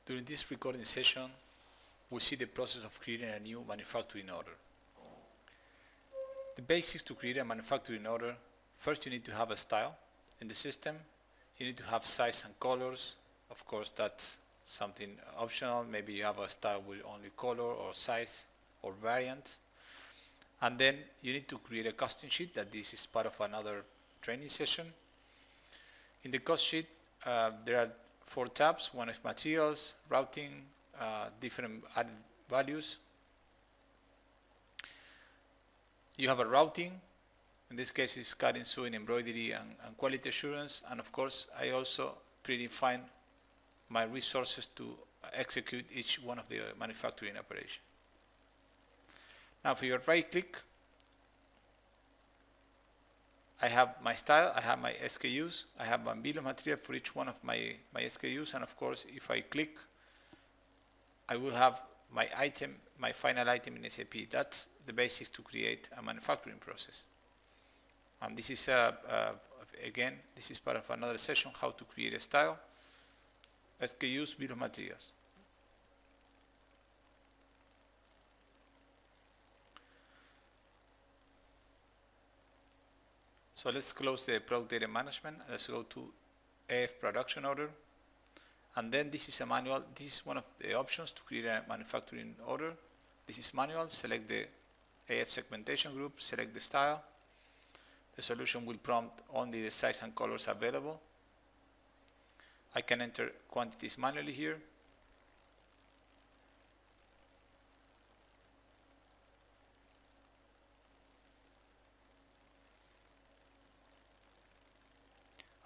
During this recording session, we'll see the process of creating a new manufacturing order. The basics to create a manufacturing order: first, you need to have a style in the system. You need to have size and colors. Of course, that's something optional. Maybe you have a style with only color or size or variant. And then you need to create a costing sheet. That this is part of another training session. In the cost sheet, there are 4 tabs. One is materials, routing, different added values. You have a routing. In this case, it's cutting, sewing, embroidery, and quality assurance. And of course, I also predefine my resources to execute each one of the manufacturing operations. Now, if you right click, I have my style, I have my SKUs, I have my bill of material for each one of my SKUs, and of course, if I click, I will have my item, my final item in SAP. That's the basics to create a manufacturing process. And this is, again, this is part of another session, how to create a style, SKUs, bill of materials. So let's close the product data management. Let's go to AF production order. And then this is a manual. This is one of the options to create a manufacturing order. This is manual. Select the AF segmentation group, select the style. The solution will prompt only the size and colors available. I can enter quantities manually here.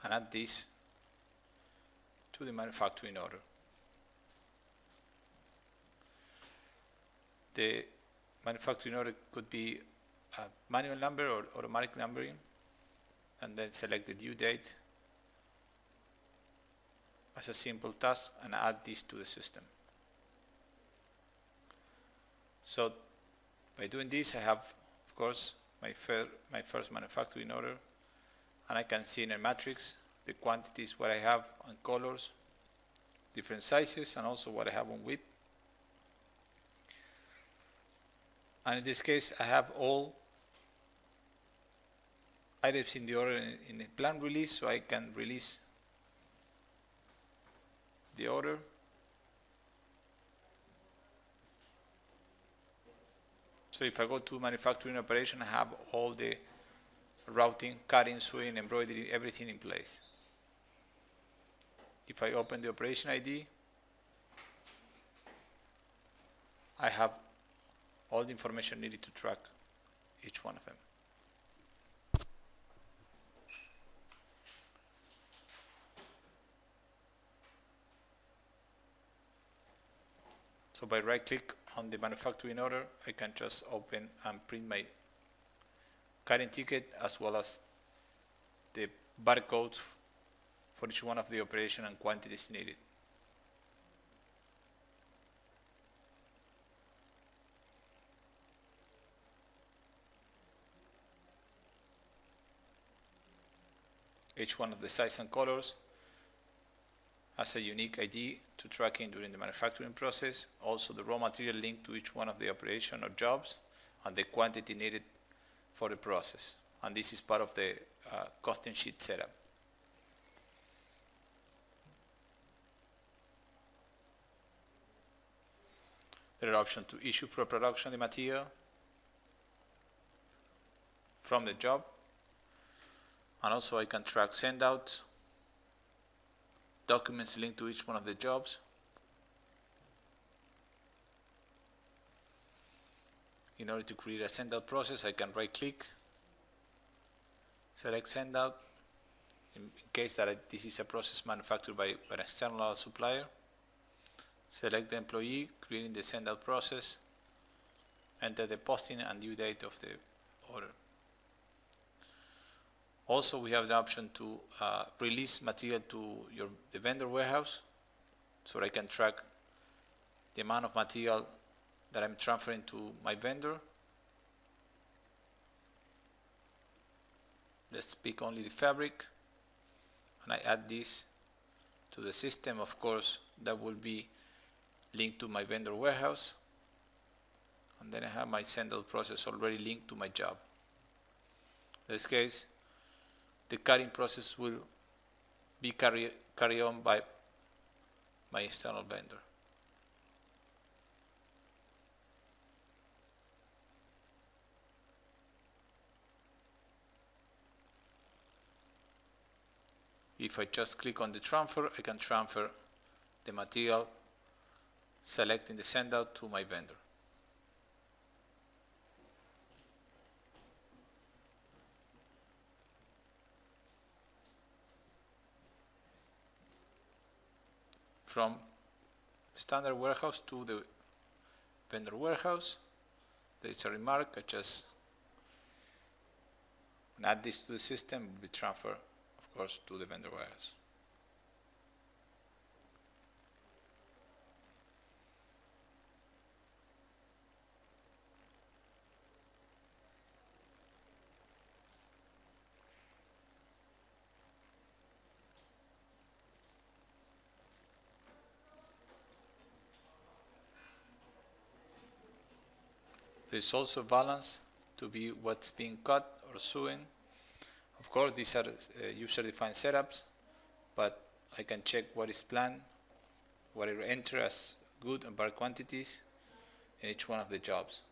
And add this to the manufacturing order. The manufacturing order could be a manual number or automatic numbering, and then select the due date as a simple task and add this to the system. So by doing this, I have, of course, my first manufacturing order, and I can see in a matrix the quantities, what I have on colors, different sizes, and also what I have on width. And in this case, I have all items in the order in a planned release, so I can release the order. So if I go to manufacturing operation, I have all the routing, cutting, sewing, embroidery, everything in place. If I open the operation ID, I have all the information needed to track each one of them. So by right click on the manufacturing order, I can just open and print my cutting ticket as well as the barcodes for each one of the operation and quantities needed. Each one of the size and colors has a unique ID to tracking during the manufacturing process. Also the raw material linked to each one of the operation or jobs and the quantity needed for the process. And this is part of the costing sheet setup. There are options to issue for production the material from the job, and also I can track send-outs, documents linked to each one of the jobs. In order to create a send-out process, I can right-click, select send-out, in case that this is a process manufactured by an external supplier. Select the employee, creating the send-out process, enter the posting and due date of the order. Also, we have the option to release material to the vendor warehouse, so I can track the amount of material that I'm transferring to my vendor. Let's pick only the fabric, and I add this to the system. Of course, that will be linked to my vendor warehouse, and then I have my sendle process already linked to my job. In this case, the cutting process will be carried on by my external vendor. If I just click on the transfer, I can transfer the material, selecting the send out to my vendor. From standard warehouse to the vendor warehouse, there is a remark. I just add this to the system, will be transferred, of course, to the vendor warehouse. There is also balance to be what's being cut or sewing. Of course, these are user-defined setups, but I can check what is planned, what I enter as good and bad quantities in each one of the jobs.